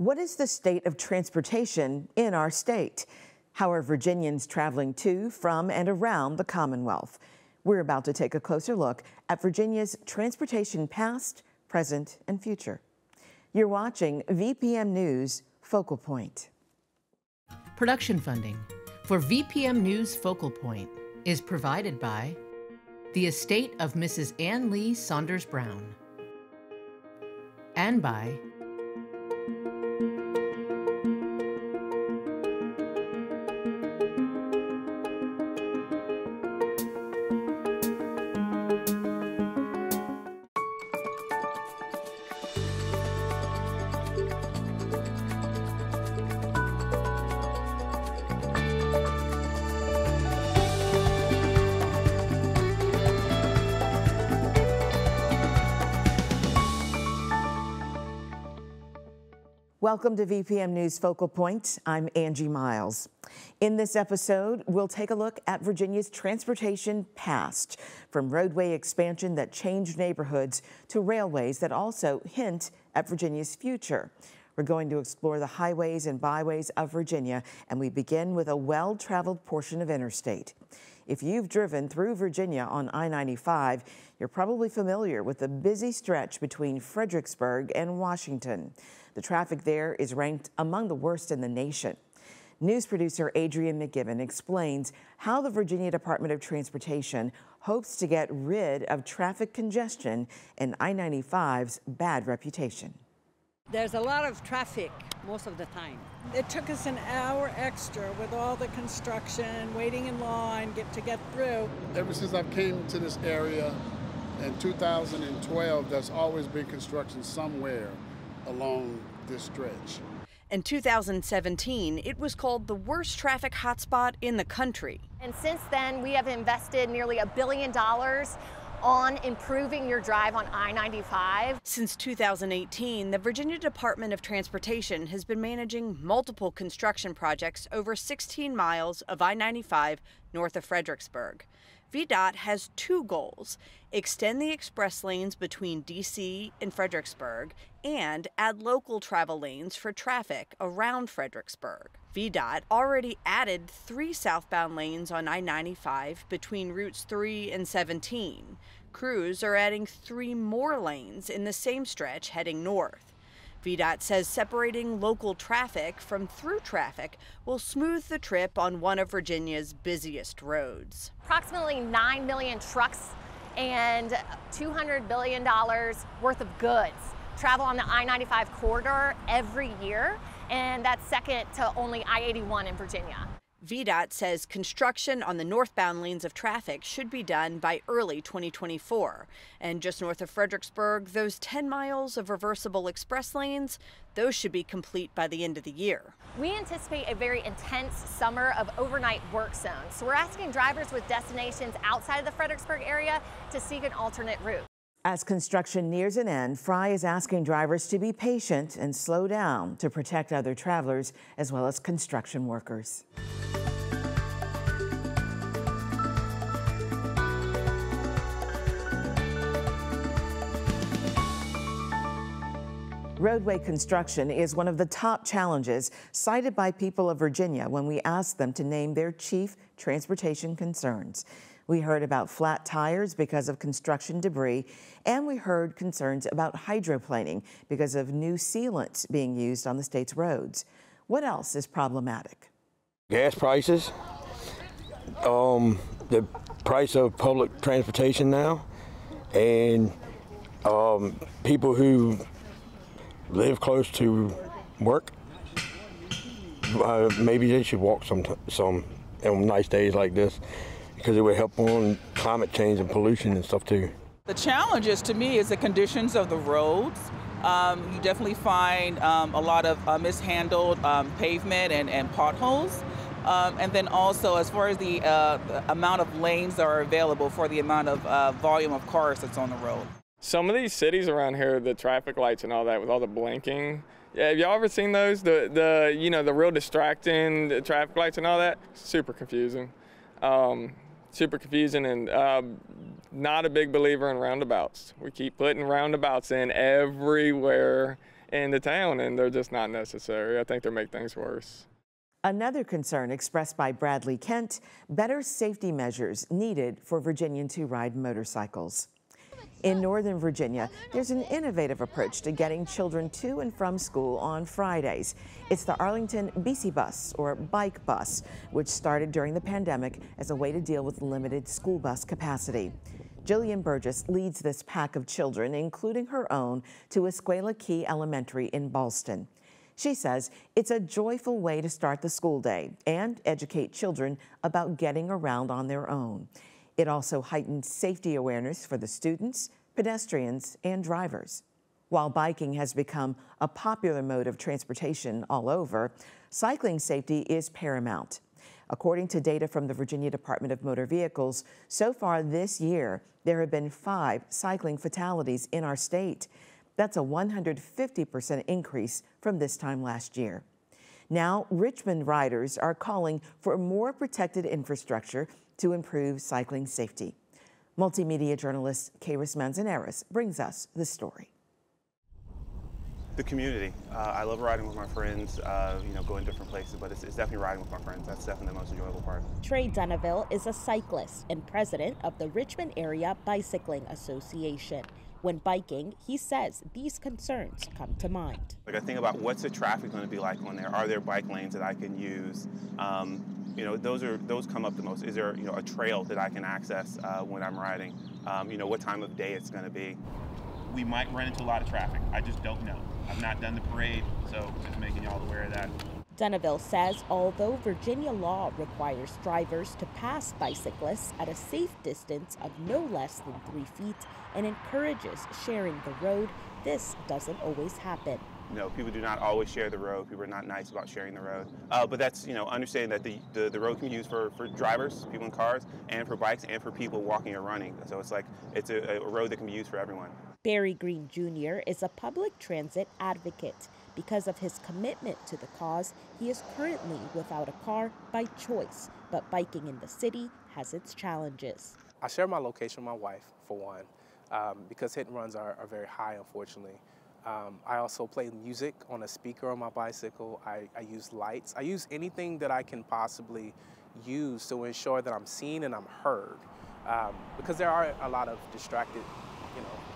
What is the state of transportation in our state? How are Virginians traveling to, from, and around the Commonwealth? We're about to take a closer look at Virginia's transportation past, present, and future. You're watching VPM News Focal Point. Production funding for VPM News Focal Point is provided by the estate of Mrs. Ann Lee Saunders Brown and by Welcome to VPM News Focal Point. I'm Angie Miles. In this episode, we'll take a look at Virginia's transportation past, from roadway expansion that changed neighborhoods to railways that also hint at Virginia's future. We're going to explore the highways and byways of Virginia, and we begin with a well-traveled portion of interstate. If you've driven through Virginia on I95, you're probably familiar with the busy stretch between Fredericksburg and Washington. The traffic there is ranked among the worst in the nation. News producer Adrian McGibbon explains how the Virginia Department of Transportation hopes to get rid of traffic congestion and I-95's bad reputation. There's a lot of traffic most of the time. It took us an hour extra with all the construction, waiting in line, to get through. Ever since I came to this area in 2012, there's always been construction somewhere along this stretch. In 2017, it was called the worst traffic hotspot in the country. And since then, we have invested nearly $1 billion on improving your drive on I-95. Since 2018, the Virginia Department of Transportation has been managing multiple construction projects over 16 miles of I-95 north of Fredericksburg. VDOT has two goals: extend the express lanes between D.C. and Fredericksburg and add local travel lanes for traffic around Fredericksburg. VDOT already added 3 southbound lanes on I-95 between routes 3 and 17. Crews are adding 3 more lanes in the same stretch heading north. VDOT says separating local traffic from through traffic will smooth the trip on one of Virginia's busiest roads. Approximately 9 million trucks and $200 billion worth of goods travel on the I-95 corridor every year, and that's second to only I-81 in Virginia. VDOT says construction on the northbound lanes of traffic should be done by early 2024. And just north of Fredericksburg, those 10 miles of reversible express lanes, those should be complete by the end of the year. We anticipate a very intense summer of overnight work zones. So we're asking drivers with destinations outside of the Fredericksburg area to seek an alternate route. As construction nears an end, Fry is asking drivers to be patient and slow down to protect other travelers as well as construction workers. Roadway construction is one of the top challenges cited by people of Virginia when we asked them to name their chief transportation concerns. We heard about flat tires because of construction debris, and we heard concerns about hydroplaning because of new sealants being used on the state's roads. What else is problematic? Gas prices, the price of public transportation now, and people who live close to work, maybe they should walk some on nice days like this, because it would help on climate change and pollution and stuff too. The challenges to me is the conditions of the roads. You definitely find a lot of mishandled pavement and potholes. And then also, as far as the amount of lanes that are available for the amount of volume of cars that's on the road. Some of these cities around here, the traffic lights and all that with all the blinking, yeah, have y'all ever seen those? The real distracting, the traffic lights and all that? Super confusing. Super confusing, and not a big believer in roundabouts. We keep putting roundabouts in everywhere in the town, and they're just not necessary. I think they make things worse. Another concern expressed by Bradley Kent, better safety measures needed for Virginians who ride motorcycles. In Northern Virginia, there's an innovative approach to getting children to and from school on Fridays. It's the Arlington BC Bus, or Bike Bus, which started during the pandemic as a way to deal with limited school bus capacity. Jillian Burgess leads this pack of children, including her own, to Escuela Key Elementary in Ballston. She says it's a joyful way to start the school day and educate children about getting around on their own. It also heightens safety awareness for the students, pedestrians, and drivers. While biking has become a popular mode of transportation all over, cycling safety is paramount. According to data from the Virginia Department of Motor Vehicles, so far this year, there have been 5 cycling fatalities in our state. That's a 150% increase from this time last year. Now, Richmond riders are calling for more protected infrastructure to improve cycling safety. Multimedia journalist Kairos Manzanares brings us the story. The community. I love riding with my friends, going different places, but it's definitely riding with my friends. That's definitely the most enjoyable part. Trey Dunaville is a cyclist and president of the Richmond Area Bicycling Association. When biking, he says these concerns come to mind. Like, I think about what's the traffic going to be like on there? Are there bike lanes that I can use? Those come up the most. Is there a trail that I can access when I'm riding? What time of day it's going to be. We might run into a lot of traffic. I just don't know. I've not done the parade, so just making y'all aware of that. Dunaville says although Virginia law requires drivers to pass bicyclists at a safe distance of no less than 3 feet and encourages sharing the road, this doesn't always happen. People do not always share the road. People are not nice about sharing the road. But that's, understanding that the road can be used for drivers, people in cars, and for bikes, and for people walking or running. So it's a road that can be used for everyone. Barry Green Jr. is a public transit advocate. Because of his commitment to the cause, he is currently without a car by choice, but biking in the city has its challenges. I share my location with my wife, for one, because hit and runs are very high, unfortunately. I also play music on a speaker on my bicycle. I use lights. I use anything that I can possibly use to ensure that I'm seen and I'm heard, because there are a lot of distracted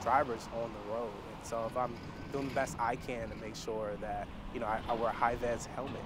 drivers on the road. And so if I'm doing the best I can to make sure that, I wear a high-vis helmet,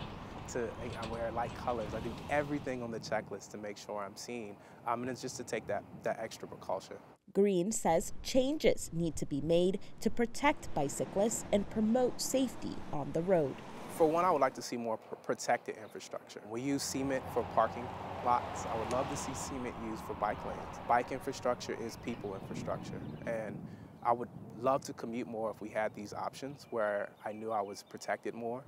I wear light colors, I do everything on the checklist to make sure I'm seen. And it's just to take that extra precaution. Green says changes need to be made to protect bicyclists and promote safety on the road. For one, I would like to see more protected infrastructure. We use cement for parking lots. I would love to see cement used for bike lanes. Bike infrastructure is people infrastructure, and I would love to commute more if we had these options where I knew I was protected more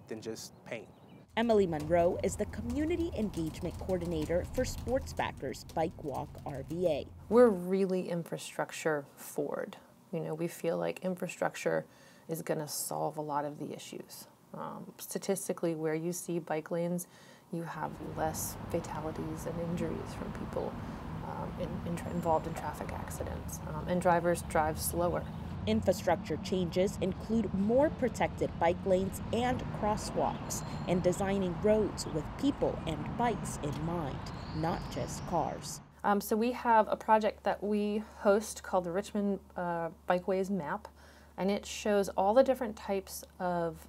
than just paint. Emily Monroe is the Community Engagement Coordinator for Sportsbackers Bike Walk RVA. We're really infrastructure forward. We feel like infrastructure is going to solve a lot of the issues. Statistically, where you see bike lanes, you have less fatalities and injuries from people involved in traffic accidents, and drivers drive slower. Infrastructure changes include more protected bike lanes and crosswalks, and designing roads with people and bikes in mind, not just cars. So we have a project that we host called the Richmond Bikeways Map, and it shows all the different types of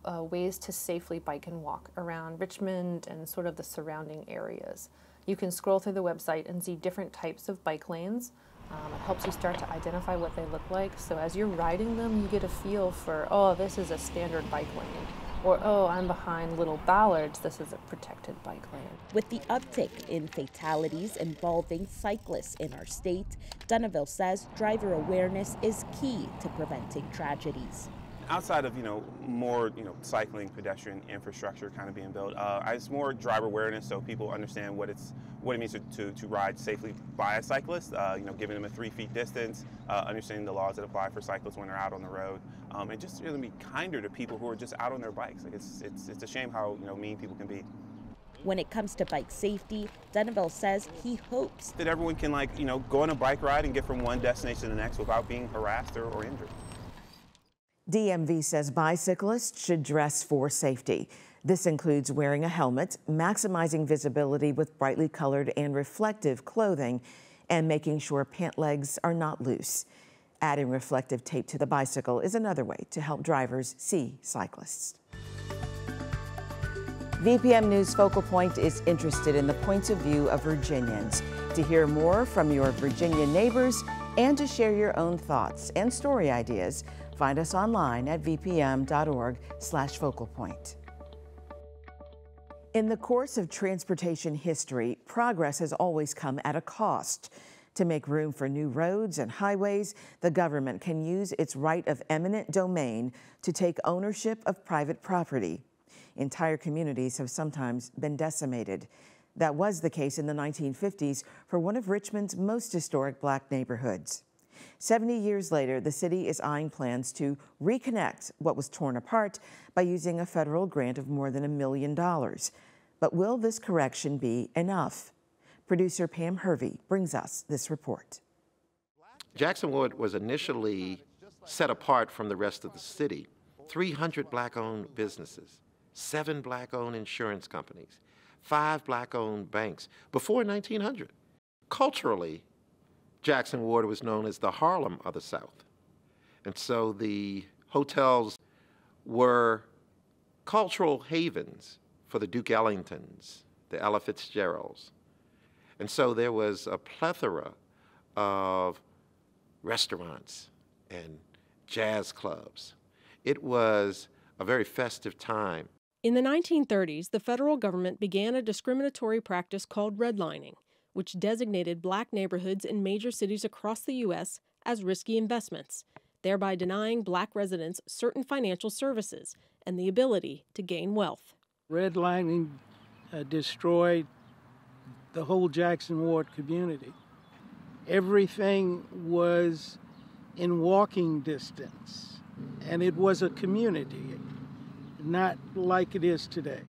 ways to safely bike and walk around Richmond and sort of the surrounding areas. You can scroll through the website and see different types of bike lanes. It helps you start to identify what they look like. So as you're riding them, you get a feel for, oh, this is a standard bike lane. Or, oh, I'm behind little ballards, this is a protected bike lane. With the uptick in fatalities involving cyclists in our state, Dunaville says driver awareness is key to preventing tragedies. Outside of, more, cycling, pedestrian infrastructure kind of being built, it's more driver awareness so people understand what it means to ride safely by a cyclist, giving them a 3 feet distance, understanding the laws that apply for cyclists when they're out on the road, and just really be kinder to people who are just out on their bikes. Like it's a shame how, mean people can be. When it comes to bike safety, Dunaville says he hopes that everyone can, go on a bike ride and get from one destination to the next without being harassed or injured. DMV says bicyclists should dress for safety. This includes wearing a helmet, maximizing visibility with brightly colored and reflective clothing, and making sure pant legs are not loose. Adding reflective tape to the bicycle is another way to help drivers see cyclists. VPM News Focal Point is interested in the points of view of Virginians. To hear more from your Virginia neighbors and to share your own thoughts and story ideas, find us online at vpm.org/focalpoint. In the course of transportation history, progress has always come at a cost. To make room for new roads and highways, the government can use its right of eminent domain to take ownership of private property. Entire communities have sometimes been decimated. That was the case in the 1950s for one of Richmond's most historic black neighborhoods. 70 years later, the city is eyeing plans to reconnect what was torn apart by using a federal grant of more than $1 million. But will this correction be enough? Producer Pam Hervey brings us this report. Jackson Ward was initially set apart from the rest of the city. 300 black-owned businesses, 7 black-owned insurance companies, 5 black-owned banks before 1900. Culturally, Jackson Ward was known as the Harlem of the South. And so the hotels were cultural havens for the Duke Ellingtons, the Ella Fitzgeralds. And so there was a plethora of restaurants and jazz clubs. It was a very festive time. In the 1930s, the federal government began a discriminatory practice called redlining, which designated black neighborhoods in major cities across the U.S. as risky investments, thereby denying black residents certain financial services and the ability to gain wealth. Redlining destroyed the whole Jackson Ward community. Everything was in walking distance, and it was a community, not like it is today.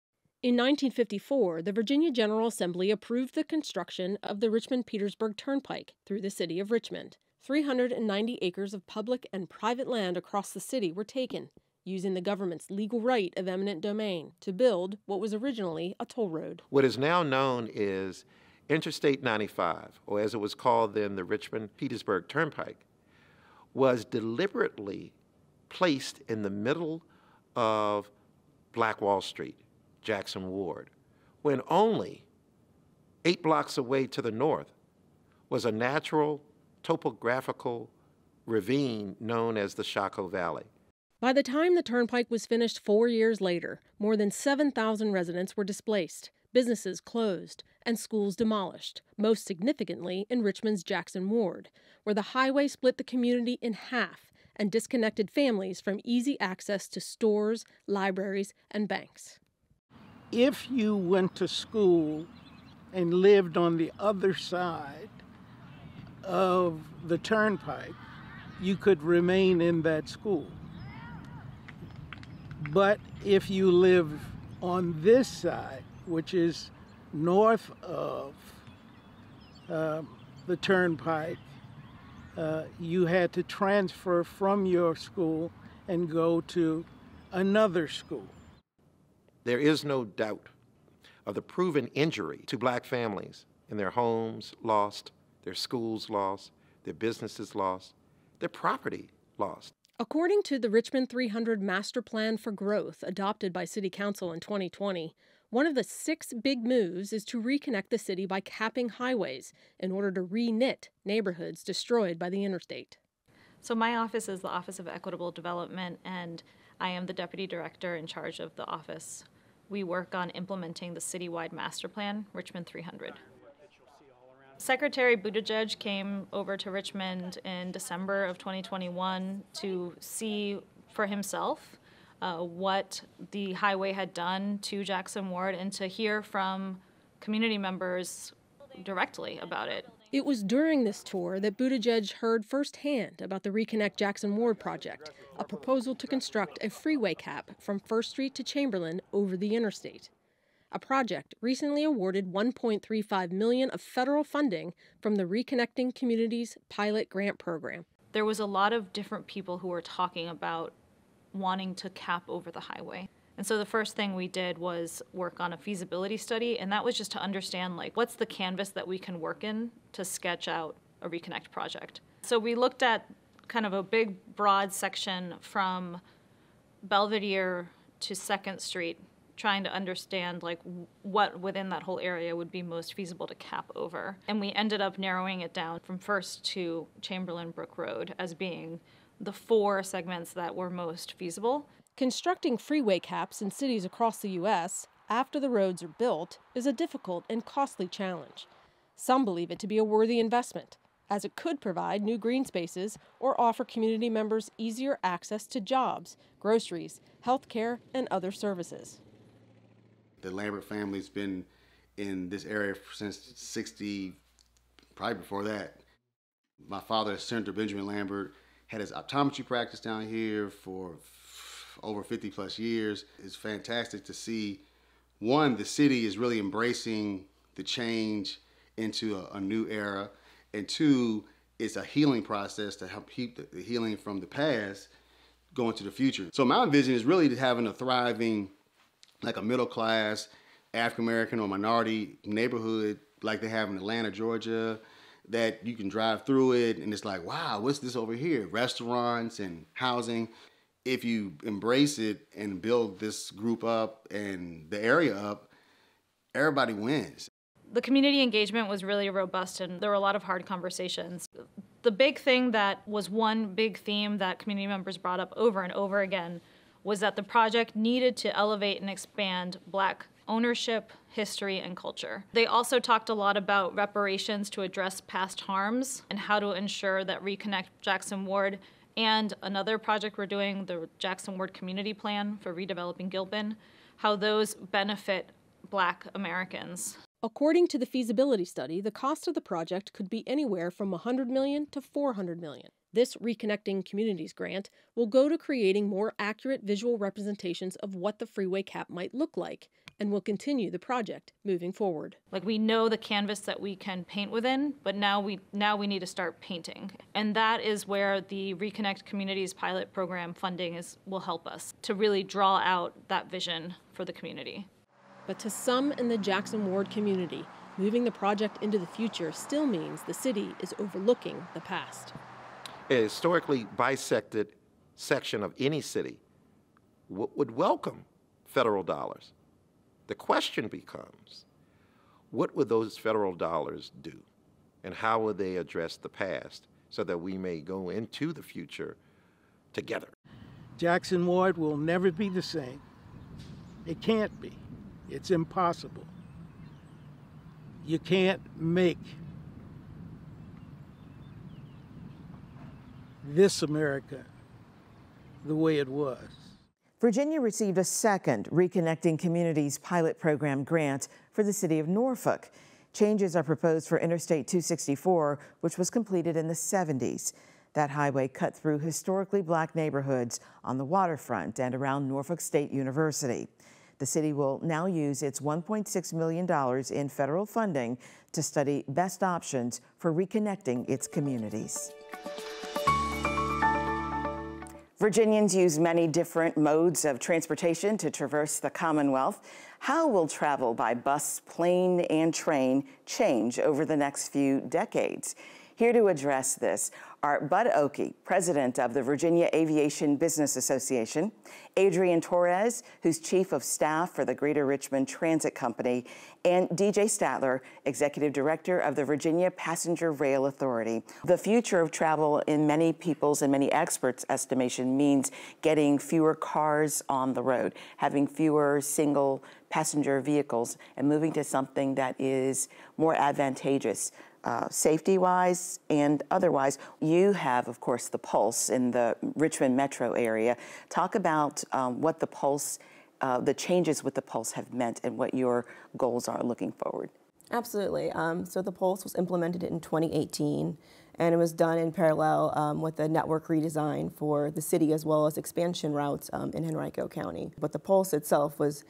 In 1954, the Virginia General Assembly approved the construction of the Richmond-Petersburg Turnpike through the city of Richmond. 390 acres of public and private land across the city were taken, using the government's legal right of eminent domain to build what was originally a toll road. What is now known as Interstate 95, or as it was called then, the Richmond-Petersburg Turnpike, was deliberately placed in the middle of Black Wall Street, Jackson Ward, when only 8 blocks away to the north was a natural topographical ravine known as the Chaco Valley. By the time the turnpike was finished 4 years later, more than 7,000 residents were displaced, businesses closed, and schools demolished, most significantly in Richmond's Jackson Ward, where the highway split the community in half and disconnected families from easy access to stores, libraries, and banks. If you went to school and lived on the other side of the turnpike, you could remain in that school. But if you live on this side, which is north of the turnpike, you had to transfer from your school and go to another school. There is no doubt of the proven injury to black families and their homes lost, their schools lost, their businesses lost, their property lost. According to the Richmond 300 Master Plan for Growth adopted by City Council in 2020, one of the 6 big moves is to reconnect the city by capping highways in order to re-knit neighborhoods destroyed by the interstate. So my office is the Office of Equitable Development, and I am the Deputy Director in charge of the office. We work on implementing the citywide master plan, Richmond 300. Secretary Buttigieg came over to Richmond in December of 2021 to see for himself what the highway had done to Jackson Ward and to hear from community members directly about it. It was during this tour that Buttigieg heard firsthand about the Reconnect Jackson Ward project, a proposal to construct a freeway cap from First Street to Chamberlain over the interstate. A project recently awarded $1.35 million of federal funding from the Reconnecting Communities Pilot Grant Program. There was a lot of different people who were talking about wanting to cap over the highway. And so the first thing we did was work on a feasibility study, and that was just to understand, like, what's the canvas that we can work in to sketch out a reconnect project. So we looked at kind of a big, broad section from Belvedere to 2nd Street, trying to understand, like, what within that whole area would be most feasible to cap over. And we ended up narrowing it down from First to Chamberlain Brook Road as being the 4 segments that were most feasible. Constructing freeway caps in cities across the U.S. after the roads are built is a difficult and costly challenge. Some believe it to be a worthy investment, as it could provide new green spaces or offer community members easier access to jobs, groceries, health care, and other services. The Lambert family's been in this area since '60, probably before that. My father, Senator Benjamin Lambert, had his optometry practice down here for over 50 plus years. It's fantastic to see, one, the city is really embracing the change into a new era, and two, it's a healing process to help keep the healing from the past going to the future. So my vision is really having a thriving, like a middle class, African-American or minority neighborhood like they have in Atlanta, Georgia, that you can drive through it and it's like, wow, what's this over here? Restaurants and housing. If you embrace it and build this group up and the area up, everybody wins. The community engagement was really robust, and there were a lot of hard conversations. The big thing that was one big theme that community members brought up over and over again was that the project needed to elevate and expand Black ownership, history, and culture. They also talked a lot about reparations to address past harms and how to ensure that Reconnect Jackson Ward and another project we're doing, the Jackson Ward Community Plan for redeveloping Gilpin, how those benefit Black Americans. According to the feasibility study, the cost of the project could be anywhere from $100 million to $400 million. This Reconnecting Communities grant will go to creating more accurate visual representations of what the freeway cap might look like, and will continue the project moving forward. Like, we know the canvas that we can paint within, but now we need to start painting. And that is where the Reconnect Communities pilot program funding will help us to really draw out that vision for the community. But to some in the Jackson Ward community, moving the project into the future still means the city is overlooking the past. A historically bisected section of any city would welcome federal dollars. The question becomes, what would those federal dollars do? And how would they address the past so that we may go into the future together? Jackson Ward will never be the same. It can't be. It's impossible. You can't make this America the way it was. Virginia received a second Reconnecting Communities pilot program grant for the city of Norfolk. Changes are proposed for Interstate 264, which was completed in the 70s. That highway cut through historically Black neighborhoods on the waterfront and around Norfolk State University. The city will now use its $1.6 million in federal funding to study best options for reconnecting its communities. Virginians use many different modes of transportation to traverse the Commonwealth. How will travel by bus, plane, and train change over the next few decades? Here to address this are Bud Oakey, president of the Virginia Aviation Business Association, Adrian Torres, who's chief of staff for the Greater Richmond Transit Company, and DJ Statler, executive director of the Virginia Passenger Rail Authority. The future of travel, in many people's and many experts' estimation, means getting fewer cars on the road, having fewer single passenger vehicles, and moving to something that is more advantageous. Safety-wise and otherwise. You have, of course, the Pulse in the Richmond metro area. Talk about what the Pulse, the changes with the Pulse have meant and what your goals are looking forward. Absolutely. So the Pulse was implemented in 2018, and it was done in parallel with the network redesign for the city as well as expansion routes in Henrico County. But the Pulse itself was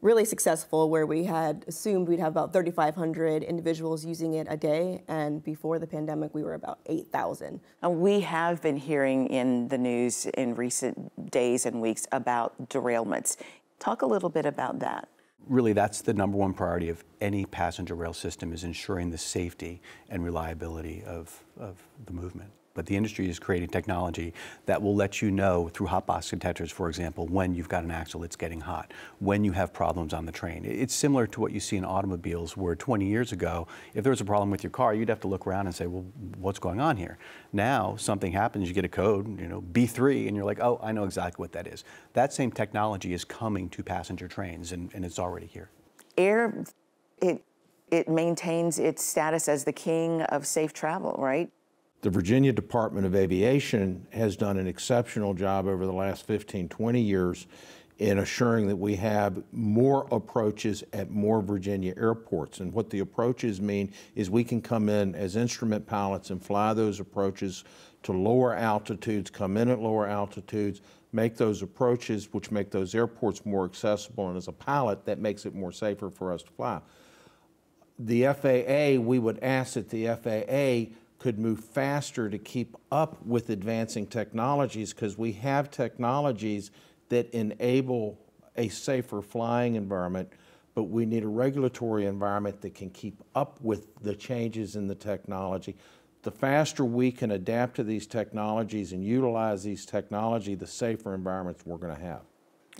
really successful, where we had assumed we'd have about 3,500 individuals using it a day, and before the pandemic we were about 8,000. We have been hearing in the news in recent days and weeks about derailments. Talk a little bit about that. Really, that's the number one priority of any passenger rail system, is ensuring the safety and reliability of the movement. But the industry is creating technology that will let you know through hot box detectors, for example, when you've got an axle that's getting hot, when you have problems on the train. It's similar to what you see in automobiles, where 20 years ago, if there was a problem with your car, you'd have to look around and say, well, what's going on here? Now, something happens, you get a code, B3, and you're like, oh, I know exactly what that is. That same technology is coming to passenger trains, and it's already here. Air, it maintains its status as the king of safe travel, right? The Virginia Department of Aviation has done an exceptional job over the last 15, 20 years in assuring that we have more approaches at more Virginia airports. And what the approaches mean is we can come in as instrument pilots and fly those approaches to lower altitudes, come in at lower altitudes, make those approaches, which make those airports more accessible. And as a pilot, that makes it more safer for us to fly. The FAA, we would ask that the FAA could move faster to keep up with advancing technologies, because we have technologies that enable a safer flying environment, but we need a regulatory environment that can keep up with the changes in the technology. The faster we can adapt to these technologies and utilize these technology, the safer environments we're going to have.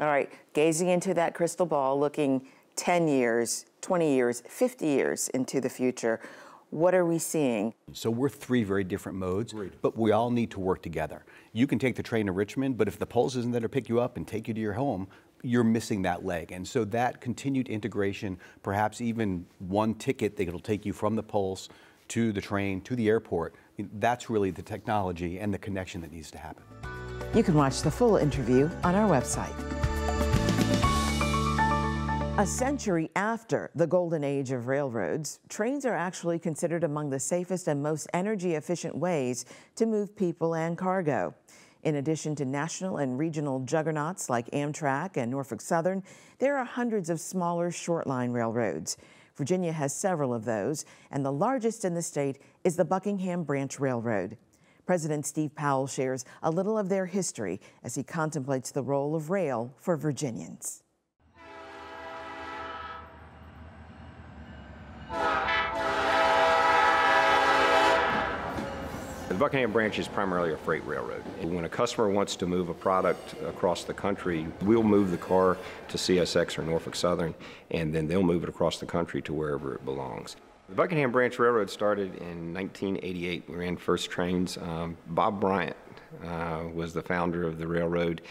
All right, gazing into that crystal ball, looking 10 years, 20 years, 50 years into the future, what are we seeing? So we're three very different modes, but we all need to work together. You can take the train to Richmond, but if the Pulse isn't there to pick you up and take you to your home, you're missing that leg. And so that continued integration, perhaps even one ticket that'll take you from the Pulse to the train, to the airport, that's really the technology and the connection that needs to happen. You can watch the full interview on our website. A century after the golden age of railroads, trains are actually considered among the safest and most energy-efficient ways to move people and cargo. In addition to national and regional juggernauts like Amtrak and Norfolk Southern, there are hundreds of smaller short-line railroads. Virginia has several of those, and the largest in the state is the Buckingham Branch Railroad. President Steve Powell shares a little of their history as he contemplates the role of rail for Virginians. The Buckingham Branch is primarily a freight railroad. When a customer wants to move a product across the country, we'll move the car to CSX or Norfolk Southern, and then they'll move it across the country to wherever it belongs. The Buckingham Branch Railroad started in 1988. We ran first trains. Bob Bryant was the founder of the railroad,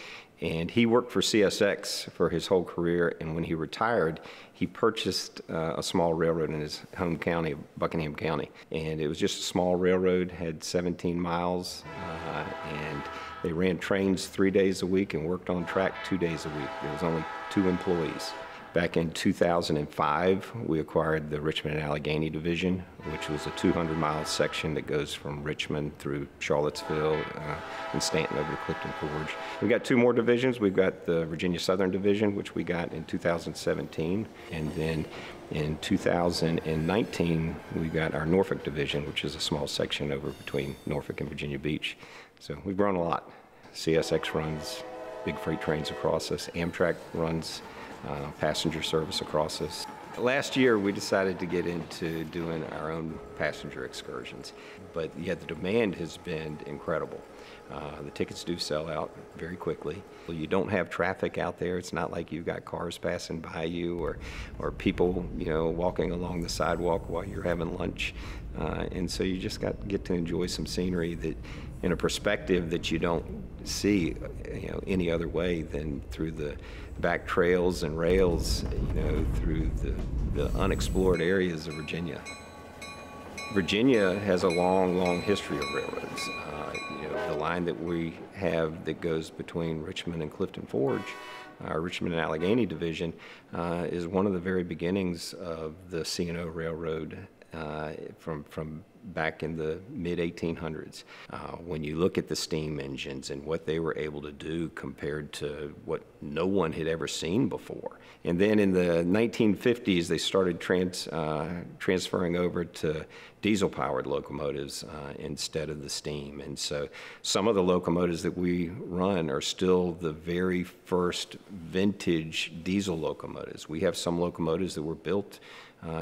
and he worked for CSX for his whole career, and when he retired, he purchased a small railroad in his home county, Buckingham County. And it was just a small railroad, had 17 miles, and they ran trains 3 days a week and worked on track 2 days a week. There was only 2 employees. Back in 2005, we acquired the Richmond and Allegheny Division, which was a 200-mile section that goes from Richmond through Charlottesville and Stanton over to Clifton Forge. We've got 2 more divisions. We've got the Virginia Southern Division, which we got in 2017, and then in 2019, we got our Norfolk Division, which is a small section over between Norfolk and Virginia Beach. So we've grown a lot. CSX runs big freight trains across us. Amtrak runs passenger service across us. Last year, we decided to get into doing our own passenger excursions, but yet the demand has been incredible. The tickets do sell out very quickly. You don't have traffic out there. It's not like you've got cars passing by you or people, walking along the sidewalk while you're having lunch. And so you just get to enjoy some scenery that, in a perspective that you don't see, any other way than through the back trails and rails, through the unexplored areas of Virginia. Virginia has a long, long history of railroads. The line that we have that goes between Richmond and Clifton Forge, our Richmond and Allegheny Division, is one of the very beginnings of the C&O Railroad from back in the mid-1800s. When you look at the steam engines and what they were able to do compared to what no one had ever seen before. And then in the 1950s, they started transferring over to diesel-powered locomotives instead of the steam. And so some of the locomotives that we run are still the very first vintage diesel locomotives. We have some locomotives that were built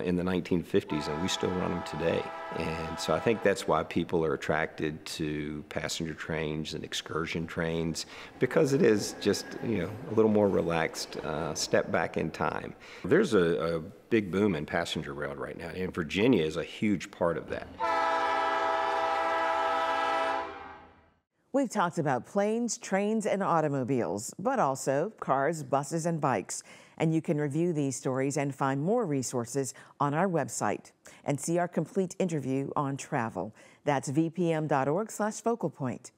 in the 1950s, and we still run them today. And so I think that's why people are attracted to passenger trains and excursion trains, because it is just, you know, a little more relaxed step back in time. There's a big boom in passenger rail right now, and Virginia is a huge part of that. We've talked about planes, trains, and automobiles, but also cars, buses, and bikes. And you can review these stories and find more resources on our website and see our complete interview on travel. That's vpm.org/focalpoint.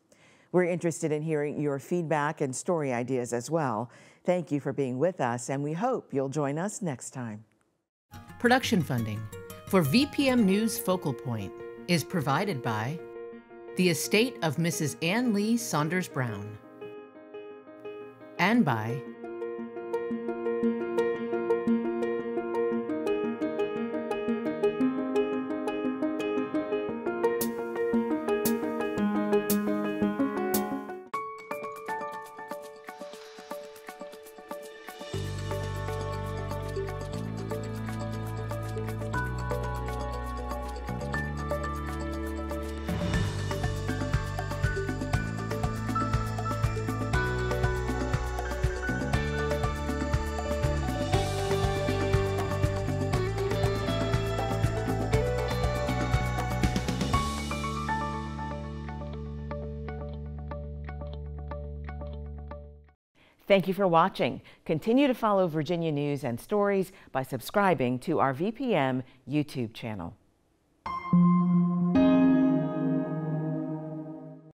We're interested in hearing your feedback and story ideas as well. Thank you for being with us, and we hope you'll join us next time. Production funding for VPM News Focal Point is provided by the estate of Mrs. Ann Lee Saunders Brown and by Thank you for watching. Continue to follow Virginia news and stories by subscribing to our VPM YouTube channel.